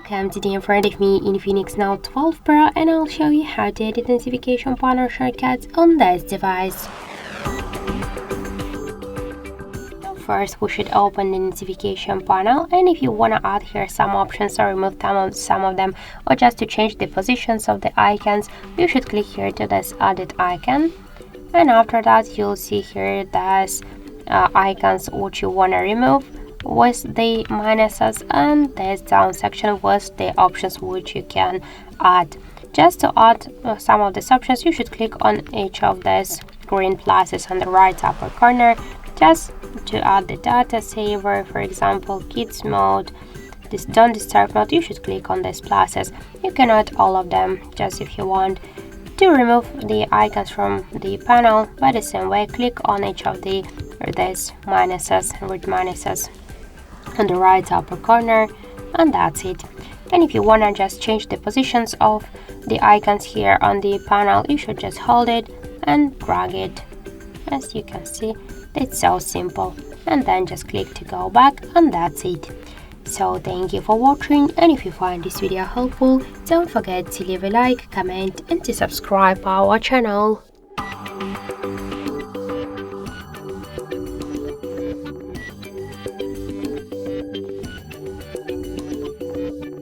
Welcome, today in front of me INFINIX Note 12 Pro, and I'll show you how to edit notification panel shortcuts on this device. First, we should open the notification panel, and if you want to add here some options or remove some of them, or just to change the positions of the icons, you should click here to this edit icon, and after that you'll see here this icons which you want to remove with the minuses, and this down section with the options which you can add. Just to add some of these options, you should click on each of these green pluses on the right upper corner. Just to add the data saver, for example, kids mode, this don't disturb mode, you should click on these pluses. You can add all of them just if you want. To remove the icons from the panel, by the same way, click on each of these minuses, red minuses on the right upper corner, and that's it. And if you want to just change the positions of the icons here on the panel, you should just hold it and drag it. As you can see, it's so simple, and then just click to go back, and that's it. So thank you for watching, and if you find this video helpful, don't forget to leave a like, comment and to subscribe our channel.